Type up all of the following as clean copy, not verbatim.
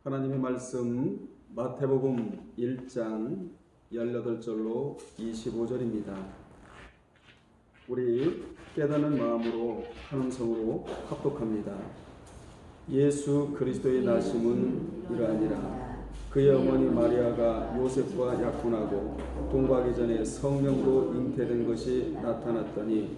하나님의 말씀 마태복음 1장 18절로 25절입니다. 우리 깨닫는 마음으로 한 음성으로 합독합니다. 예수 그리스도의 나심은 이러하니라. 그의 어머니 마리아가 요셉과 약혼하고 동거하기 전에 성령으로 잉태된 것이 나타났더니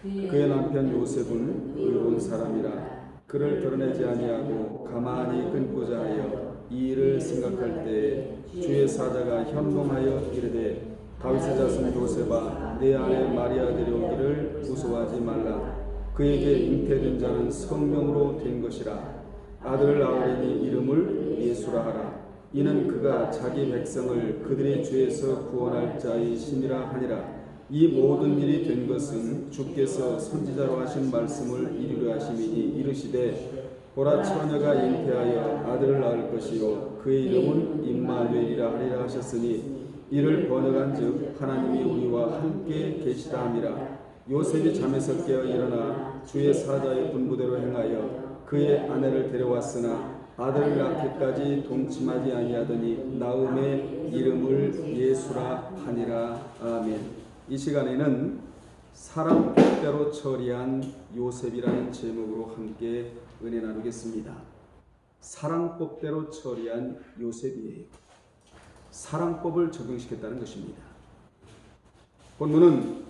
그의 남편 요셉은 의로운 사람이라 그를 드러내지 아니하고 가만히 끊고자 하여 이 일을 생각할 때에 주의 사자가 현몽하여 이르되 다윗의 자손 요셉아 내 아내 마리아 데려오기를 무서워하지 말라. 그에게 잉태된 자는 성령으로 된 것이라. 아들을 낳으리니 이름을 예수라 하라. 이는 그가 자기 백성을 그들의 죄에서 구원할 자의 심이라 하니라. 이 모든 일이 된 것은 주께서 선지자로 하신 말씀을 이루려 하심이니 이르시되 보라 처녀가 잉태하여 아들을 낳을 것이요 그의 이름은 임마누엘이라 하리라 하셨으니 이를 번역한즉 하나님이 우리와 함께 계시다 함이라. 요셉이 잠에서 깨어 일어나 주의 사자의 분부대로 행하여 그의 아내를 데려왔으나 아들을 낳기까지 동침하지 아니하더니 나음의 이름을 예수라 하니라. 아멘. 이 시간에는 사람 법대로 처리한 요셉이라는 제목으로 함께 은혜 나누겠습니다. 사랑법대로 처리한 요셉이에요. 사랑법을 적용시켰다는 것입니다. 본문은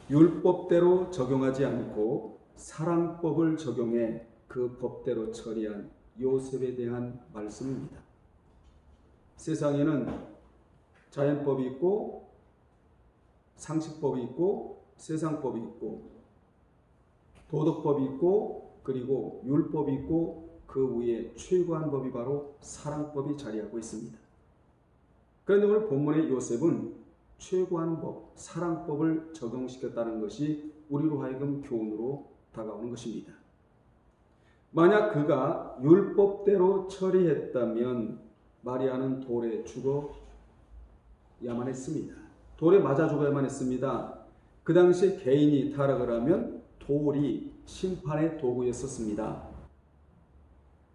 율법대로 적용하지 않고 사랑법을 적용해 그 법대로 처리한 요셉에 대한 말씀입니다. 세상에는 자연법이 있고 상식법이 있고 세상법이 있고 도덕법이 있고 그리고 율법이 있고 그 위에 최고한 법이 바로 사랑법이 자리하고 있습니다. 그런데 오늘 본문의 요셉은 최고한 법, 사랑법을 적용시켰다는 것이 우리로 하여금 교훈으로 다가오는 것입니다. 만약 그가 율법대로 처리했다면 마리아는 돌에 죽어야만 했습니다. 돌에 맞아 죽어야만 했습니다. 그 당시 개인이 타락을 하면 돌이 심판의 도구였었습니다.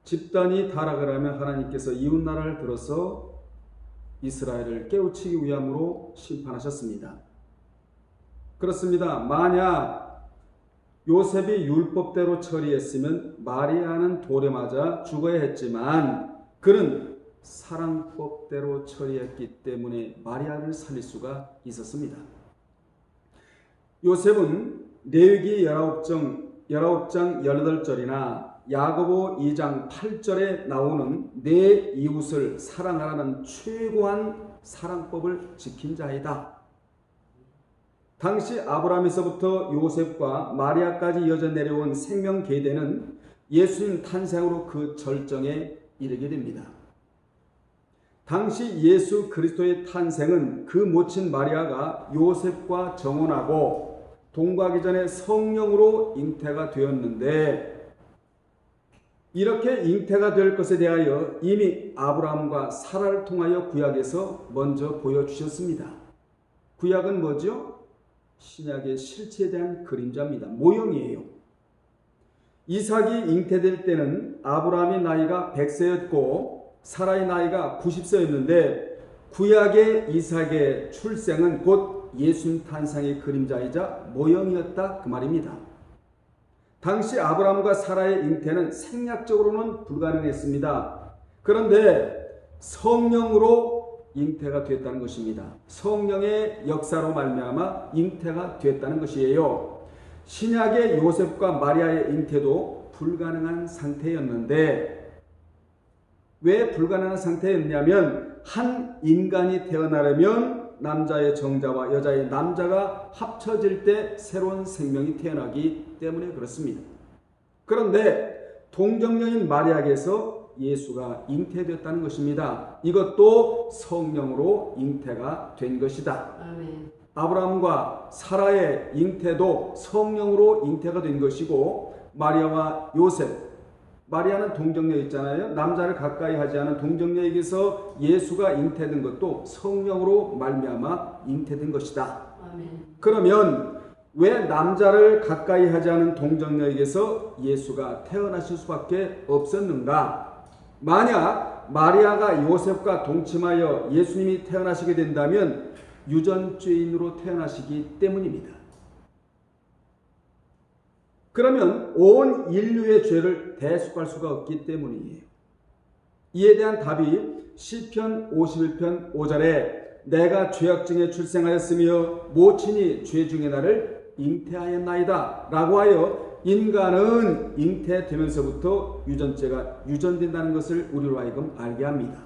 집단이 타락을 하면 하나님께서 이웃나라를 들어서 이스라엘을 깨우치기 위함으로 심판하셨습니다. 그렇습니다. 만약 요셉이 율법대로 처리했으면 마리아는 돌에 맞아 죽어야 했지만 그는 사랑법대로 처리했기 때문에 마리아를 살릴 수가 있었습니다. 요셉은 레위기 19장 18절이나 야고보 2장 8절에 나오는 내 이웃을 사랑하라는 최고한 사랑법을 지킨 자이다. 당시 아브라함에서부터 요셉과 마리아까지 이어져 내려온 생명 계대는 예수님 탄생으로 그 절정에 이르게 됩니다. 당시 예수 그리스도의 탄생은 그 모친 마리아가 요셉과 정혼하고 동거하기 전에 성령으로 잉태가 되었는데 이렇게 잉태가 될 것에 대하여 이미 아브라함과 사라를 통하여 구약에서 먼저 보여주셨습니다. 구약은 뭐죠? 신약의 실체에 대한 그림자입니다. 모형이에요. 이삭이 잉태될 때는 아브라함의 나이가 100세였고 사라의 나이가 90세였는데 구약의 이삭의 출생은 곧 예수님 탄생의 그림자이자 모형이었다 그 말입니다. 당시 아브라함과 사라의 잉태는 생략적으로는 불가능했습니다. 그런데 성령으로 잉태가 됐다는 것입니다. 성령의 역사로 말미암아 잉태가 됐다는 것이에요. 신약의 요셉과 마리아의 잉태도 불가능한 상태였는데 왜 불가능한 상태였냐면 한 인간이 태어나려면 남자의 정자와 여자의 남자가 합쳐질 때 새로운 생명이 태어나기 때문에 그렇습니다. 그런데 동정녀인 마리아에게서 예수가 잉태되었다는 것입니다. 이것도 성령으로 잉태가 된 것이다. 아멘. 아브라함과 사라의 잉태도 성령으로 잉태가 된 것이고 마리아와 요셉 마리아는 동정녀 있잖아요. 남자를 가까이 하지 않은 동정녀에게서 예수가 잉태된 것도 성령으로 말미암아 잉태된 것이다. 아멘. 그러면 왜 남자를 가까이 하지 않은 동정녀에게서 예수가 태어나실 수밖에 없었는가? 만약 마리아가 요셉과 동침하여 예수님이 태어나시게 된다면 유전죄인으로 태어나시기 때문입니다. 그러면 온 인류의 죄를 대속할 수가 없기 때문이에요. 이에 대한 답이 시편 51편 5절에 내가 죄악 중에 출생하였으며 모친이 죄 중에 나를 잉태하였나이다 라고 하여 인간은 잉태되면서부터 유전죄가 유전된다는 것을 우리로 하여금 알게 합니다.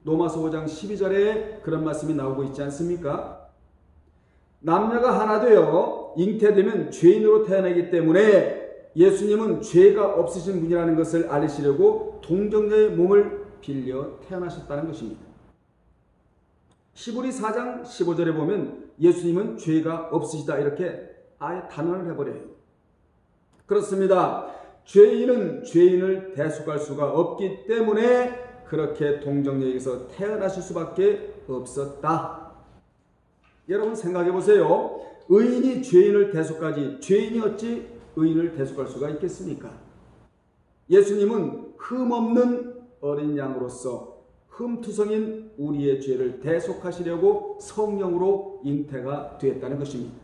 로마서 5장 12절에 그런 말씀이 나오고 있지 않습니까? 남녀가 하나 되어 잉태되면 죄인으로 태어나기 때문에 예수님은 죄가 없으신 분이라는 것을 알리시려고 동정녀의 몸을 빌려 태어나셨다는 것입니다. 히브리 4장 15절에 보면 예수님은 죄가 없으시다 이렇게 아예 단언을 해버려요. 그렇습니다. 죄인은 죄인을 대속할 수가 없기 때문에 그렇게 동정녀에게서 태어나실 수밖에 없었다. 여러분 생각해 보세요. 의인이 죄인을 대속하지 죄인이 어찌 의인을 대속할 수가 있겠습니까? 예수님은 흠없는 어린 양으로서 흠투성인 우리의 죄를 대속하시려고 성령으로 잉태가 되었다는 것입니다.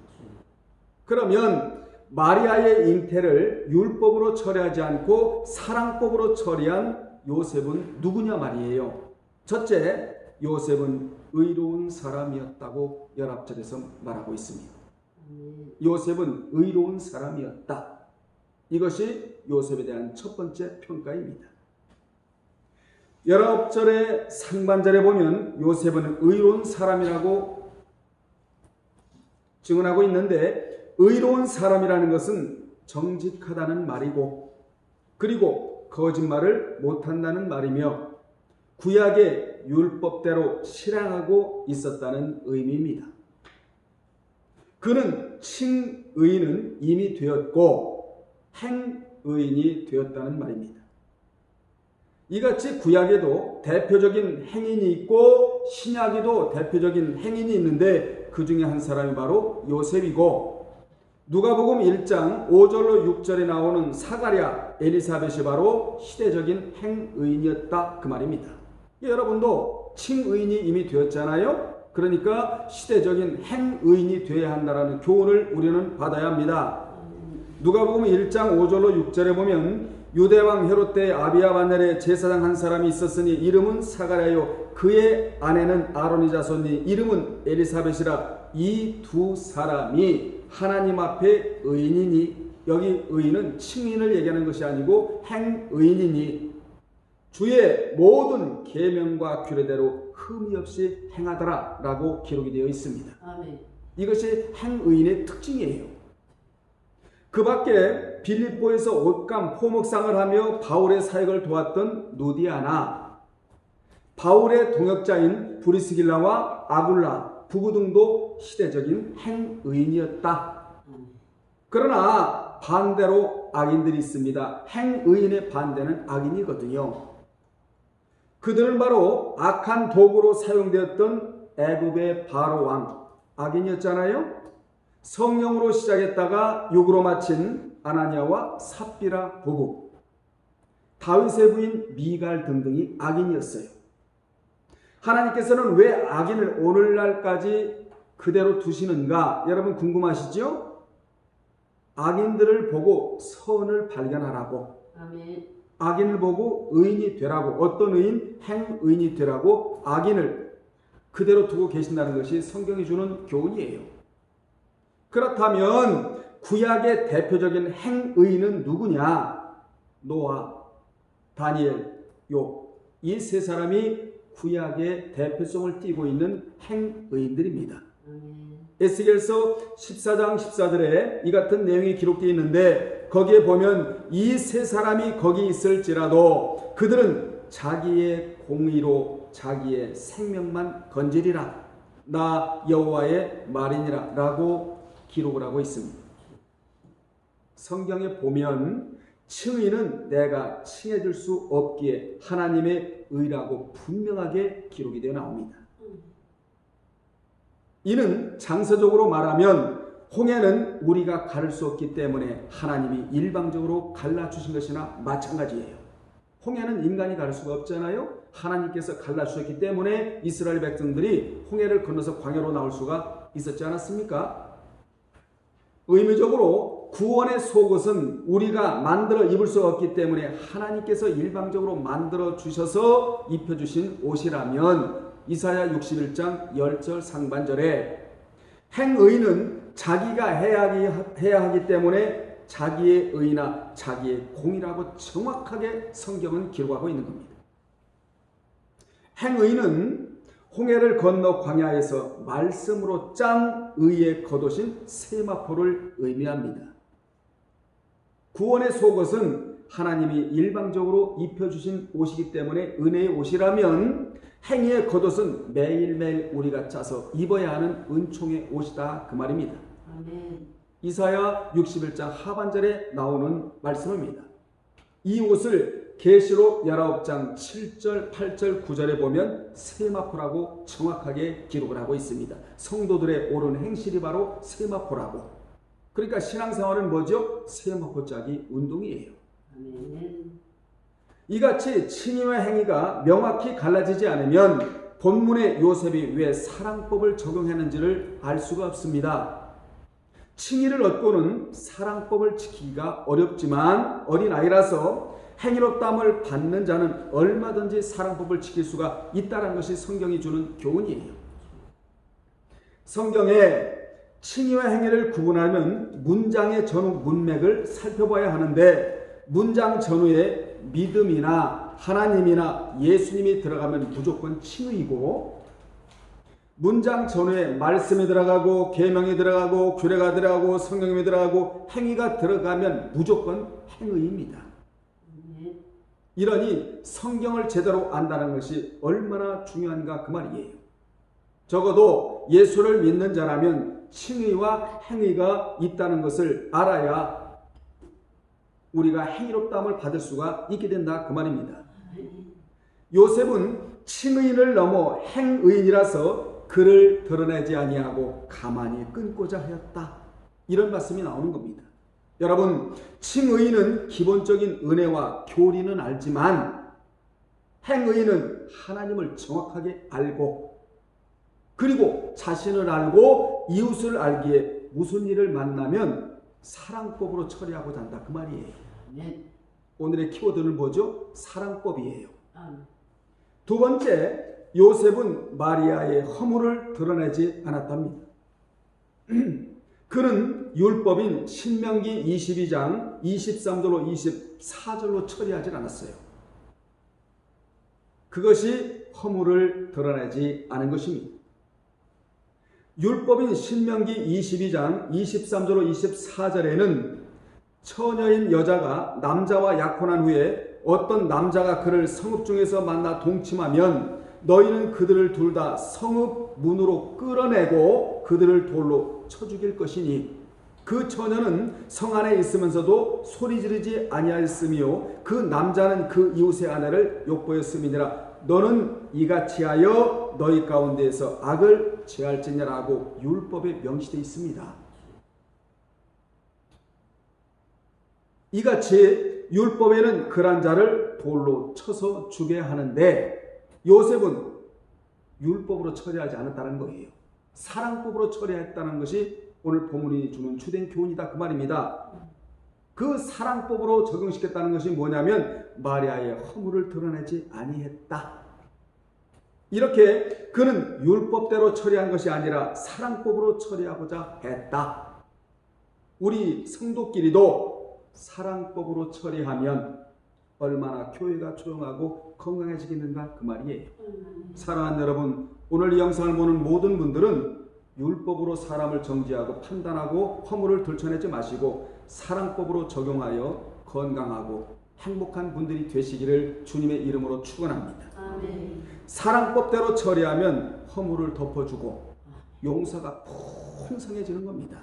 그러면 마리아의 잉태를 율법으로 처리하지 않고 사랑법으로 처리한 요셉은 누구냐 말이에요. 첫째, 요셉은 의로운 사람이었다고 열합절에서 말하고 있습니다. 요셉은 의로운 사람이었다. 이것이 요셉에 대한 첫 번째 평가입니다. 19절의 상반절에 보면 요셉은 의로운 사람이라고 증언하고 있는데 의로운 사람이라는 것은 정직하다는 말이고 그리고 거짓말을 못한다는 말이며 구약의 율법대로 실행하고 있었다는 의미입니다. 그는 칭의인은 이미 되었고 행의인이 되었다는 말입니다. 이같이 구약에도 대표적인 행인이 있고 신약에도 대표적인 행인이 있는데 그 중에 한 사람이 바로 요셉이고 누가복음 1장 5절로 6절에 나오는 사가랴, 엘리사벳이 바로 시대적인 행의인이었다 그 말입니다. 여러분도 칭의인이 이미 되었잖아요. 그러니까 시대적인 행의인이 되어야 한다는 교훈을 우리는 받아야 합니다. 누가복음 1장 5절로 6절에 보면 유대왕 헤롯 때 아비야 반넬의 제사장 한 사람이 있었으니 이름은 사가랴요 그의 아내는 아론의 자손이 이름은 엘리사벳이라. 이 두 사람이 하나님 앞에 의인이니 여기 의인은 칭의인을 얘기하는 것이 아니고 행의인이니 주의 모든 계명과 규례대로 흠이 없이 행하더라 라고 기록이 되어 있습니다. 아멘. 이것이 행의인의 특징이에요. 그 밖에 빌립보에서 옷감 포목상을 하며 바울의 사역을 도왔던 누디아나, 바울의 동역자인 브리스길라와 아굴라 부부 등도 시대적인 행의인이었다. 그러나 반대로 악인들이 있습니다. 행의인의 반대는 악인이거든요. 그들은 바로 악한 도구로 사용되었던 애굽의 바로 왕, 악인이었잖아요. 성령으로 시작했다가 육으로 마친 아나니아와 삽비라 부부, 다윗의 부인 미갈 등등이 악인이었어요. 하나님께서는 왜 악인을 오늘날까지 그대로 두시는가? 여러분 궁금하시죠? 악인들을 보고 선을 발견하라고. 아멘. 악인을 보고 의인이 되라고. 어떤 의인? 행의인이 되라고 악인을 그대로 두고 계신다는 것이 성경이 주는 교훈이에요. 그렇다면 구약의 대표적인 행의인은 누구냐? 노아, 다니엘, 욥, 이 세 사람이 구약의 대표성을 띠고 있는 행의인들입니다. 에스겔서 14장 14절에 이 같은 내용이 기록되어 있는데 거기에 보면 이 세 사람이 거기 있을지라도 그들은 자기의 공의로 자기의 생명만 건지리라. 나 여호와의 말이니라 라고 기록을 하고 있습니다. 성경에 보면 칭의는 내가 칭해줄 수 없기에 하나님의 의라고 분명하게 기록이 되어 나옵니다. 이는 장서적으로 말하면 홍해는 우리가 가를 수 없기 때문에 하나님이 일방적으로 갈라주신 것이나 마찬가지예요. 홍해는 인간이 가를 수가 없잖아요. 하나님께서 갈라주셨기 때문에 이스라엘 백성들이 홍해를 건너서 광야로 나올 수가 있었지 않았습니까? 의미적으로 구원의 속옷은 우리가 만들어 입을 수 없기 때문에 하나님께서 일방적으로 만들어 주셔서 입혀주신 옷이라면 이사야 61장 10절 상반절에 행의는 자기가 해야 하기 때문에 자기의 의나 자기의 공이라고 정확하게 성경은 기록하고 있는 겁니다. 행의는 홍해를 건너 광야에서 말씀으로 짠 의의 겉옷인 세마포를 의미합니다. 구원의 속옷은 하나님이 일방적으로 입혀주신 옷이기 때문에 은혜의 옷이라면 행위의 겉옷은 매일매일 우리가 짜서 입어야 하는 은총의 옷이다 그 말입니다. 아멘. 이사야 61장 하반절에 나오는 말씀입니다. 이 옷을 계시록 19장 7절 8절 9절에 보면 세마포라고 정확하게 기록을 하고 있습니다. 성도들의 옳은 행실이 바로 세마포라고. 그러니까 신앙생활은 뭐죠? 세마포 짜기 운동이에요. 아멘. 이같이 칭의와 행위가 명확히 갈라지지 않으면 본문의 요셉이 왜 사랑법을 적용했는지를 알 수가 없습니다. 칭의를 얻고는 사랑법을 지키기가 어렵지만 어린아이라서 행위롭다함을 받는 자는 얼마든지 사랑법을 지킬 수가 있다는 것이 성경이 주는 교훈이에요. 성경에 칭의와 행위를 구분하면 문장의 전후 문맥을 살펴봐야 하는데 문장 전후에 믿음이나 하나님이나 예수님이 들어가면 무조건 칭의이고 문장 전후에 말씀이 들어가고 계명이 들어가고 규례가 들어가고 성경이 들어가고 행위가 들어가면 무조건 행의입니다. 이러니 성경을 제대로 안다는 것이 얼마나 중요한가 그 말이에요. 적어도 예수를 믿는 자라면 칭의와 행위가 있다는 것을 알아야 우리가 행위롭다함을 받을 수가 있게 된다 그 말입니다. 요셉은 칭의인을 넘어 행의인이라서 그를 드러내지 아니하고 가만히 끊고자 하였다. 이런 말씀이 나오는 겁니다. 여러분, 칭의인은 기본적인 은혜와 교리는 알지만 행의인은 하나님을 정확하게 알고 그리고 자신을 알고 이웃을 알기에 무슨 일을 만나면 사랑법으로 처리하고자 한다 그 말이에요. 오늘의 키워드는 뭐죠? 사랑법이에요. 두 번째, 요셉은 마리아의 허물을 드러내지 않았답니다. 그는 율법인 신명기 22장 23절로 24절로 처리하지 않았어요. 그것이 허물을 드러내지 않은 것입니다. 율법인 신명기 22장 23절로 24절에는 처녀인 여자가 남자와 약혼한 후에 어떤 남자가 그를 성읍 중에서 만나 동침하면 너희는 그들을 둘 다 성읍 문으로 끌어내고 그들을 돌로 쳐 죽일 것이니 그 처녀는 성 안에 있으면서도 소리 지르지 아니하였으며 그 남자는 그 이웃의 아내를 욕보였음이니라. 너는 이같이 하여 너희 가운데에서 악을 제할지니라고 율법에 명시되어 있습니다. 이같이 율법에는 그런 자를 돌로 쳐서 죽여야 하는데 요셉은 율법으로 처리하지 않았다는 거예요. 사랑법으로 처리했다는 것이 오늘 본문이 주는 주된 교훈이다 그 말입니다. 그 사랑법으로 적용시켰다는 것이 뭐냐면 마리아의 허물을 드러내지 아니했다. 이렇게 그는 율법대로 처리한 것이 아니라 사랑법으로 처리하고자 했다. 우리 성도끼리도 사랑법으로 처리하면 얼마나 교회가 조용하고 건강해지겠는가 그 말이에요. 사랑하는 여러분, 오늘 이 영상을 보는 모든 분들은 율법으로 사람을 정죄하고 판단하고 허물을 들춰내지 마시고 사랑법으로 적용하여 건강하고 행복한 분들이 되시기를 주님의 이름으로 축원합니다. 아멘. 사랑법대로 처리하면 허물을 덮어주고 용서가 풍성해지는 겁니다.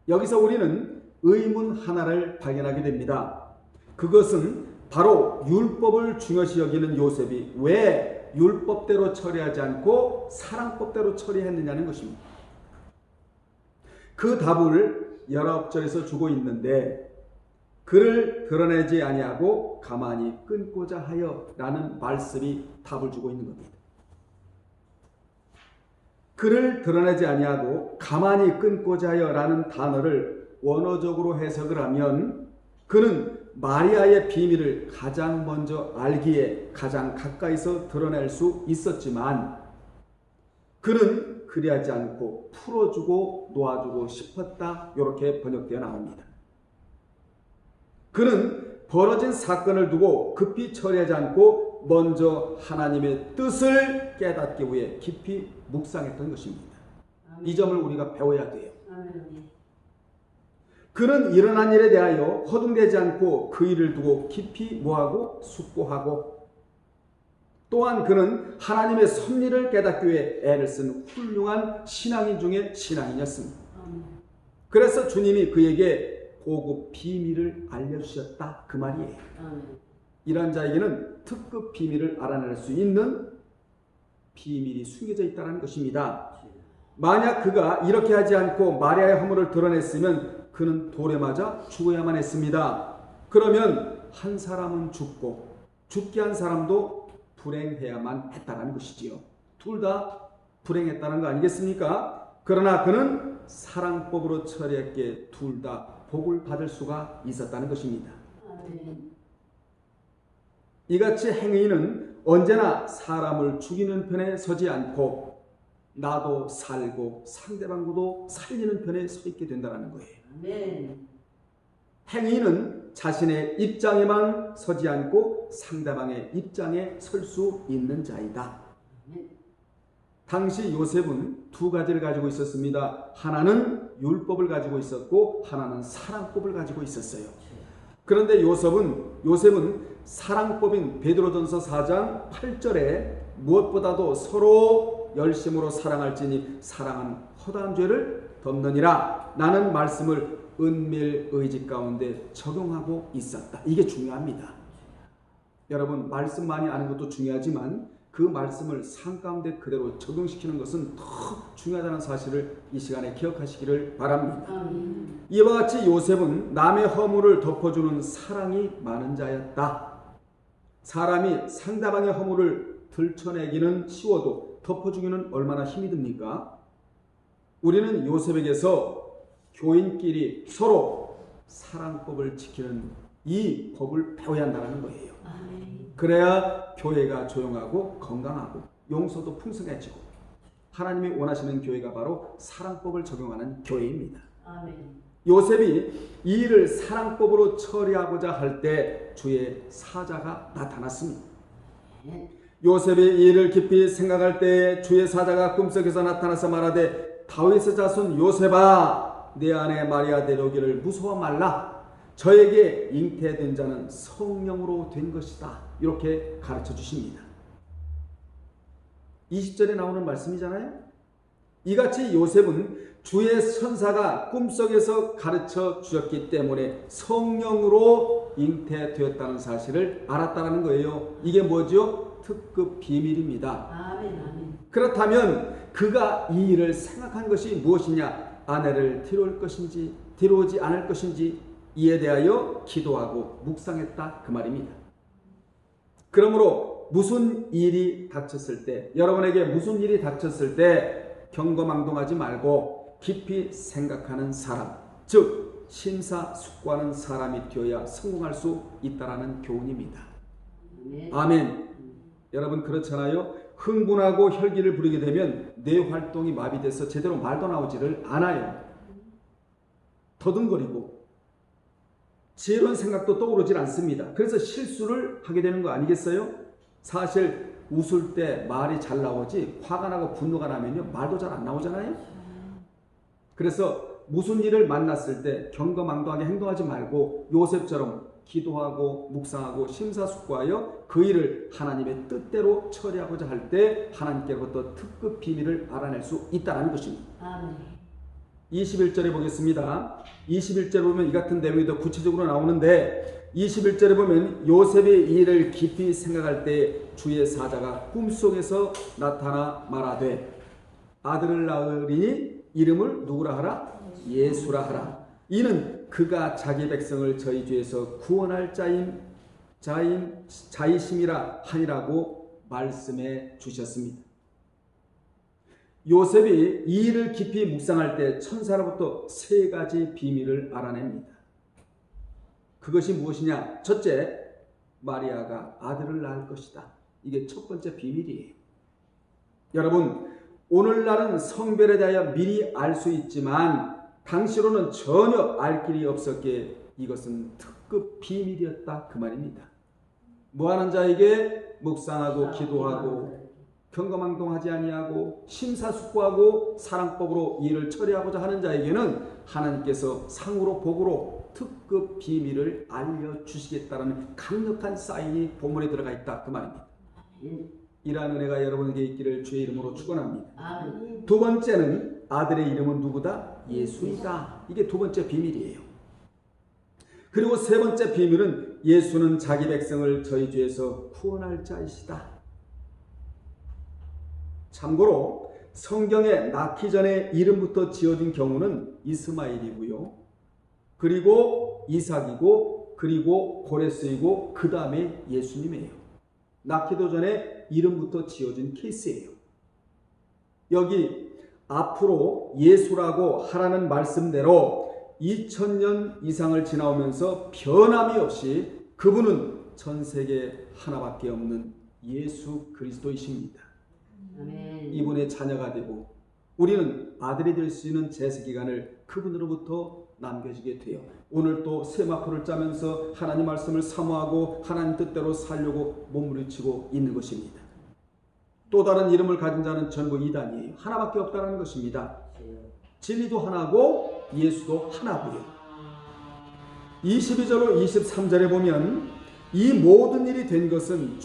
여기서 우리는 의문 하나를 발견하게 됩니다. 그것은 바로 율법을 중요시 여기는 요셉이 왜 율법대로 처리하지 않고 사랑법대로 처리했느냐는 것입니다. 그 답을 19절에서 주고 있는데 그를 드러내지 아니하고 가만히 끊고자 하여 라는 말씀이 답을 주고 있는 겁니다. 그를 드러내지 아니하고 가만히 끊고자 하여 라는 단어를 원어적으로 해석을 하면 그는 마리아의 비밀을 가장 먼저 알기에 가장 가까이서 드러낼 수 있었지만 그는 그리하지 않고 풀어주고 놓아주고 싶었다. 이렇게 번역되어 나옵니다. 그는 벌어진 사건을 두고 급히 처리하지 않고 먼저 하나님의 뜻을 깨닫기 위해 깊이 묵상했던 것입니다. 이 점을 우리가 배워야 돼요. 그는 일어난 일에 대하여 허둥대지 않고 그 일을 두고 깊이 뭐하고 숙고하고 또한 그는 하나님의 섭리를 깨닫기 위해 애를 쓴 훌륭한 신앙인 중에 신앙인이었습니다. 그래서 주님이 그에게 고급 비밀을 알려주셨다 그 말이에요. 이런 자에게는 특급 비밀을 알아낼 수 있는 비밀이 숨겨져 있다는 것입니다. 만약 그가 이렇게 하지 않고 마리아의 허물을 드러냈으면 그는 돌에 맞아 죽어야만 했습니다. 그러면 한 사람은 죽고 죽게 한 사람도 불행해야만 했다는 것이지요. 둘 다 불행했다는 거 아니겠습니까? 그러나 그는 사랑법으로 처리했기에 둘 다 복을 받을 수가 있었다는 것입니다. 이같이 행위는 언제나 사람을 죽이는 편에 서지 않고 나도 살고 상대방도 살리는 편에 서 있게 된다는 거예요. 행위는 자신의 입장에만 서지 않고 상대방의 입장에 설 수 있는 자이다. 당시 요셉은 두 가지를 가지고 있었습니다. 하나는 율법을 가지고 있었고 하나는 사랑법을 가지고 있었어요. 그런데 요셉은 사랑법인 베드로전서 4장 8절에 무엇보다도 서로 열심으로 사랑할지니 사랑은 허다한 죄를 덮느니라 라는 말씀을 은밀의식 가운데 적용하고 있었다. 이게 중요합니다. 여러분, 말씀 많이 아는 것도 중요하지만 그 말씀을 삶 가운데 그대로 적용시키는 것은 더 중요하다는 사실을 이 시간에 기억하시기를 바랍니다. 이와 같이 요셉은 남의 허물을 덮어주는 사랑이 많은 자였다. 사람이 상대방의 허물을 들춰내기는 쉬워도 덮어주기는 얼마나 힘이 듭니까? 우리는 요셉에게서 교인끼리 서로 사랑법을 지키는 이 법을 배워야 한다는 거예요. 그래야 교회가 조용하고 건강하고 용서도 풍성해지고 하나님이 원하시는 교회가 바로 사랑법을 적용하는 교회입니다. 요셉이 이 일을 사랑법으로 처리하고자 할 때 주의 사자가 나타났습니다. 요셉이 이 일을 깊이 생각할 때 주의 사자가 꿈속에서 나타나서 말하되 다윗의 자손 요셉아 내 아내 마리아 데려오기를 무서워 말라. 저에게 잉태된 자는 성령으로 된 것이다. 이렇게 가르쳐 주십니다. 20절에 나오는 말씀이잖아요. 이같이 요셉은 주의 천사가 꿈속에서 가르쳐 주셨기 때문에 성령으로 잉태되었다는 사실을 알았다는 거예요. 이게 뭐죠? 특급 비밀입니다. 그렇다면 그가 이 일을 생각한 것이 무엇이냐? 아내를 데려올 것인지 데려오지 않을 것인지 이에 대하여 기도하고 묵상했다 그 말입니다. 그러므로 무슨 일이 닥쳤을 때, 여러분에게 무슨 일이 닥쳤을 때 경거망동하지 말고 깊이 생각하는 사람, 즉 심사숙고하는 사람이 되어야 성공할 수 있다라는 교훈입니다. 아멘. 여러분 그렇잖아요. 흥분하고 혈기를 부리게 되면 뇌 활동이 마비돼서 제대로 말도 나오지를 않아요. 더듬거리고 지혜로운 생각도 떠오르질 않습니다. 그래서 실수를 하게 되는 거 아니겠어요? 사실 웃을 때 말이 잘 나오지 화가 나고 분노가 나면요 말도 잘 안 나오잖아요. 그래서 무슨 일을 만났을 때 경거망동하게 행동하지 말고 요셉처럼 기도하고 묵상하고 심사숙고하여 그 일을 하나님의 뜻대로 처리하고자 할 때 하나님께로부터 특급 비밀을 알아낼 수 있다는 것입니다. 21절에 보겠습니다. 21절에 보면 이 같은 내용이 더 구체적으로 나오는데 21절에 보면 요셉이 이 일을 깊이 생각할 때 주의 사자가 꿈속에서 나타나 말하되 아들을 낳으리니 이름을 누구라 하라? 예수라 하라. 이는 그가 자기 백성을 저희 죄에서 구원할 자이심이라 하니라고 말씀해 주셨습니다. 요셉이 이 일을 깊이 묵상할 때 천사로부터 3가지 비밀을 알아냅니다. 그것이 무엇이냐? 첫째, 마리아가 아들을 낳을 것이다. 이게 첫 번째 비밀이에요. 여러분, 오늘날은 성별에 대하여 미리 알 수 있지만 당시로는 전혀 알 길이 없었기에 이것은 특급 비밀이었다 그 말입니다. 무한한 자에게 묵상하고 기도하고 경거망동하지 아니하고 심사숙고하고 사랑법으로 일을 처리하고자 하는 자에게는 하나님께서 상으로 복으로 특급 비밀을 알려주시겠다는 강력한 사인이 본문에 들어가 있다 그 말입니다. 이러한 은혜가 여러분에게 있기를 주의 이름으로 축원합니다. 두 번째는 아들의 이름은 누구다? 예수이다. 이게 두 번째 비밀이에요. 그리고 세 번째 비밀은 예수는 자기 백성을 저희 죄에서 구원할 자이시다. 참고로 성경에 낳기 전에 이름부터 지어진 경우는 이스마엘이고요. 그리고 이삭이고 그리고 고레스이고 그 다음에 예수님이에요. 낳기도 전에 이름부터 지어진 케이스예요. 여기 앞으로 예수라고 하라는 말씀대로 2000년 이상을 지나오면서 변함이 없이 그분은 전 세계에 하나밖에 없는 예수 그리스도이십니다. 아멘. 이분의 자녀가 되고 우리는 아들이 될 수 있는 제세기간을 그분으로부터 남겨지게 돼요. 오늘 또 세마포를 짜면서 하나님 말씀을 사모하고 하나님 뜻대로 살려고 몸부림치고 있는 것입니다. 또 다른 이름을 가진 자는 전부 이단이에요. 하나밖에 없다는 것입니다. 진리도 하나고 예수도 하나고요. 22절로 23절에 보면 이 모든 일이 된 것은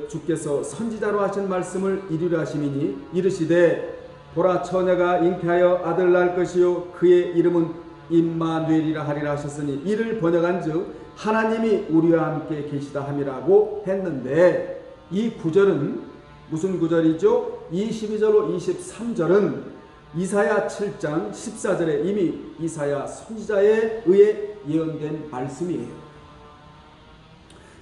주께서 선지자로 하신 말씀을 이루려 하심이니 이르시되 보라 처녀가 잉태하여 아들 낳을 것이요 그의 이름은 임마누엘이라 하리라 하셨으니 이를 번역한즉 하나님이 우리와 함께 계시다 함이라고 했는데 이 구절은 무슨 구절이죠? 22절로 23절은 이사야 7장 14절에 이미 이사야 선지자에 의해 예언된 말씀이에요.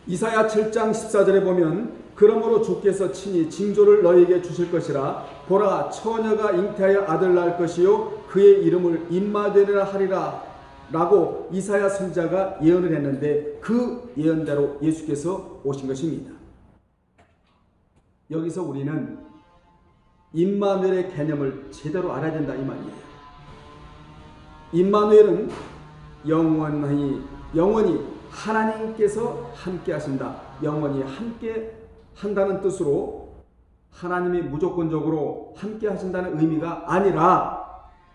이사야 7장 14절에 보면 그러므로 주께서 친히 징조를 너희에게 주실 것이라 보라 처녀가 잉태하여 아들 낳을 것이요 그의 이름을 임마누엘이라 하리라 라고 이사야 선지자가 예언을 했는데 그 예언대로 예수께서 오신 것입니다. 여기서 우리는 임마누엘의 개념을 제대로 알아야 된다 이 말이에요. 임마누엘은 영원히 하나님께서 함께 하신다. 영원히 함께 한다는 뜻으로 하나님이 무조건적으로 함께 하신다는 의미가 아니라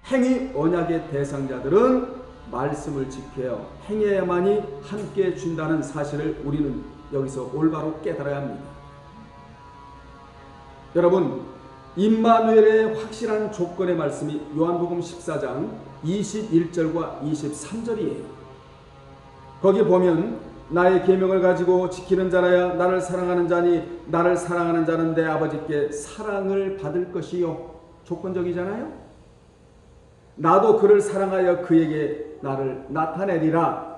행위 언약의 대상자들은 말씀을 지켜요. 행해야만이 함께 준다는 사실을 우리는 여기서 올바로 깨달아야 합니다. 여러분, 임마누엘의 확실한 조건의 말씀이 요한복음 14장 21절과 23절이에요. 거기 보면 나의 계명을 가지고 지키는 자라야 나를 사랑하는 자니 나를 사랑하는 자는 내 아버지께 사랑을 받을 것이요. 조건적이잖아요. 나도 그를 사랑하여 그에게 나를 나타내리라.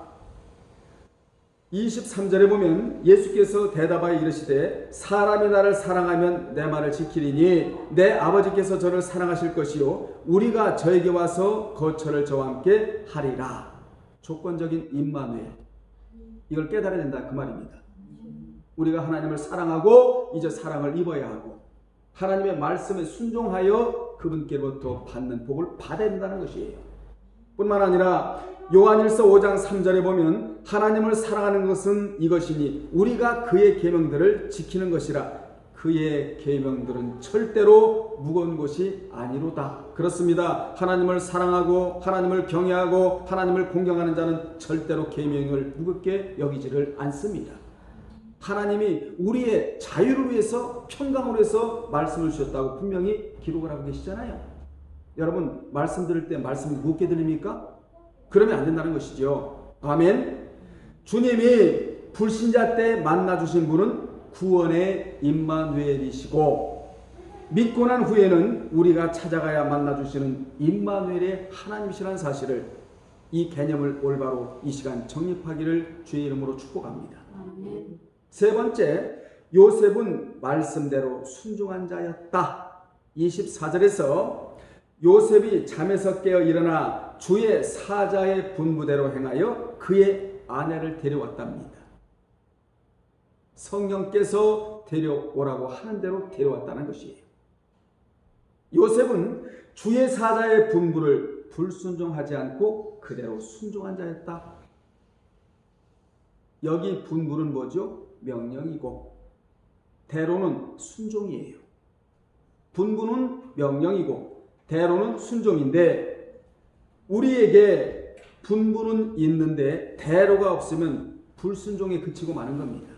23절에 보면 예수께서 대답하여 이르시되 사람이 나를 사랑하면 내 말을 지키리니 내 아버지께서 저를 사랑하실 것이요 우리가 저에게 와서 거처를 저와 함께 하리라. 조건적인 임마누엘, 이걸 깨달아야 된다 그 말입니다. 우리가 하나님을 사랑하고 이제 사랑을 입어야 하고 하나님의 말씀에 순종하여 그분께로부터 받는 복을 받아야 된다는 것이에요. 뿐만 아니라 요한일서 5장 3절에 보면 하나님을 사랑하는 것은 이것이니 우리가 그의 계명들을 지키는 것이라. 그의 계명들은 절대로 무거운 것이 아니로다. 그렇습니다. 하나님을 사랑하고 하나님을 경외하고 하나님을 공경하는 자는 절대로 계명을 무겁게 여기지를 않습니다. 하나님이 우리의 자유를 위해서 평강을 위해서 말씀을 주셨다고 분명히 기록을 하고 계시잖아요. 여러분 말씀 들을 때 말씀이 무겁게 들립니까? 그러면 안 된다는 것이죠. 아멘. 주님이 불신자 때 만나주신 분은 구원의 임마누엘이시고 믿고 난 후에는 우리가 찾아가야 만나주시는 임마누엘의 하나님이시라는 사실을 이 개념을 올바로 이 시간 정립하기를 주의 이름으로 축복합니다. 아멘. 세 번째, 요셉은 말씀대로 순종한 자였다. 24절에서 요셉이 잠에서 깨어 일어나 주의 사자의 분부대로 행하여 그의 아내를 데려왔답니다. 성령께서 데려오라고 하는 대로 데려왔다는 것이에요. 요셉은 주의 사자의 분부를 불순종하지 않고 그대로 순종한 자였다. 여기 분부는 뭐죠? 명령이고 대로는 순종이에요. 분부는 명령이고 대로는 순종인데 우리에게 분부는 있는데 대로가 없으면 불순종에 그치고 마는 겁니다.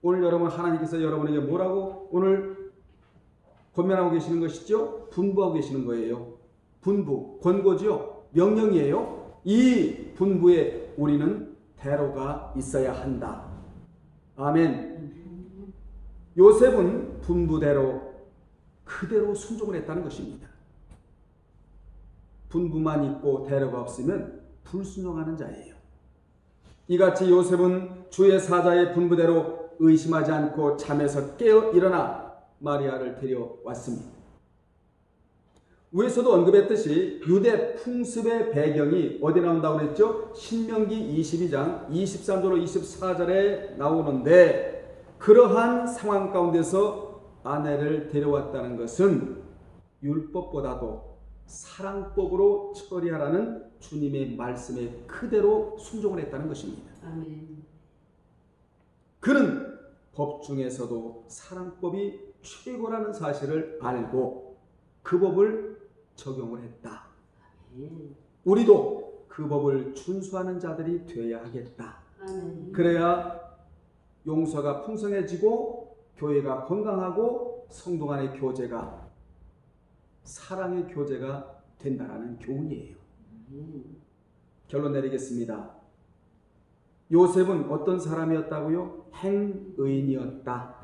오늘 여러분 하나님께서 여러분에게 뭐라고 오늘 권면하고 계시는 것이죠? 분부하고 계시는 거예요. 분부, 권고죠? 명령이에요. 이 분부에 우리는 대로가 있어야 한다. 아멘. 요셉은 분부대로 그대로 순종을 했다는 것입니다. 분부만 있고 대로가 없으면 불순종하는 자예요. 이같이 요셉은 주의 사자의 분부대로 의심하지 않고 잠에서 깨어 일어나 마리아를 데려왔습니다. 위에서도 언급했듯이 유대 풍습의 배경이 어디 나온다고 그랬죠? 신명기 22장 23절로 24절에 나오는데 그러한 상황 가운데서 아내를 데려왔다는 것은 율법보다도 사랑법으로 처리하라는 주님의 말씀에 그대로 순종을 했다는 것입니다. 아멘. 그는 법 중에서도 사랑법이 최고라는 사실을 알고 그 법을 적용을 했다. 아멘. 우리도 그 법을 준수하는 자들이 되어야 하겠다. 아멘. 그래야 용서가 풍성해지고 교회가 건강하고 성도 간의 교제가 사랑의 교제가 된다라는 교훈이에요. 결론 내리겠습니다. 요셉은 어떤 사람이었다고요? 행의인이었다.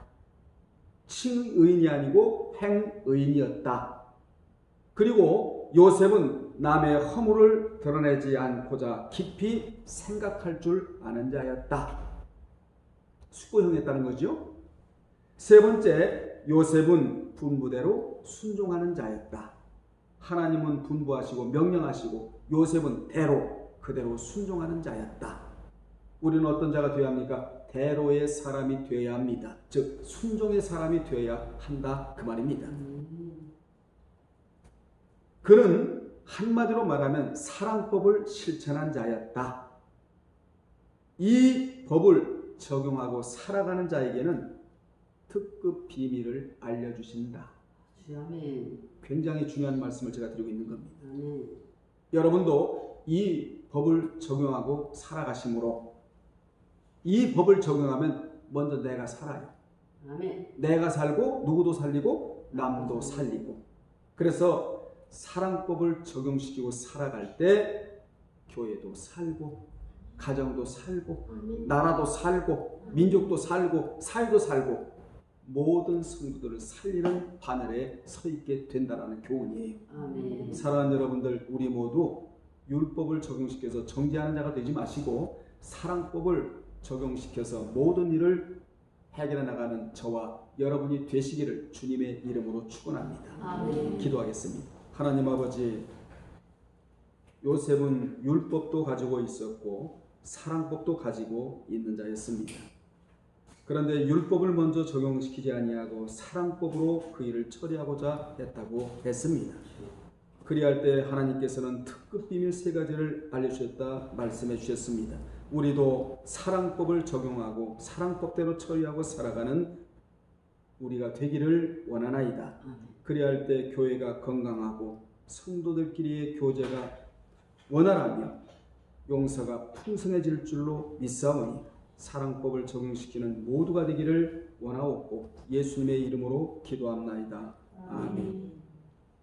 칭의인이 아니고 행의인이었다. 그리고 요셉은 남의 허물을 드러내지 않고자 깊이 생각할 줄 아는 자였다. 수고형했다는 거죠. 세 번째, 요셉은 분부대로 순종하는 자였다. 하나님은 분부하시고 명령하시고 요셉은 대로 그대로 순종하는 자였다. 우리는 어떤 자가 되어야 합니까? 대로의 사람이 되어야 합니다. 즉 순종의 사람이 되어야 한다 그 말입니다. 그는 한마디로 말하면 사랑법을 실천한 자였다. 이 법을 적용하고 살아가는 자에게는 특급 비밀을 알려주신다. 아멘. 굉장히 중요한 말씀을 제가 드리고 있는 겁니다. 아멘. 여러분도 이 법을 적용하고 살아가심으로 이 법을 적용하면 먼저 내가 살아요. 아멘. 내가 살고 누구도 살리고 남도 살리고. 그래서 사랑법을 적용시키고 살아갈 때 교회도 살고 가정도 살고 나라도 살고 민족도 살고 사회도 살고 모든 성도들을 살리는 바늘에 서 있게 된다는 교훈이에요. 아멘. 사랑하는 여러분들, 우리 모두 율법을 적용시켜서 정죄하는 자가 되지 마시고 사랑법을 적용시켜서 모든 일을 해결해 나가는 저와 여러분이 되시기를 주님의 이름으로 축원합니다. 아멘. 기도하겠습니다. 하나님 아버지, 요셉은 율법도 가지고 있었고 사랑법도 가지고 있는 자였습니다. 그런데 율법을 먼저 적용시키지 아니하고 사랑법으로 그 일을 처리하고자 했다고 했습니다. 그리할 때 하나님께서는 특급 비밀 세 가지를 알려주셨다 말씀해 주셨습니다. 우리도 사랑법을 적용하고 사랑법대로 처리하고 살아가는 우리가 되기를 원하나이다. 그리할 때 교회가 건강하고 성도들끼리의 교제가 원활하며 용서가 풍성해질 줄로 믿사오니 사랑법을 적용시키는 모두가 되기를 원하옵고 예수님의 이름으로 기도합나이다. 아멘.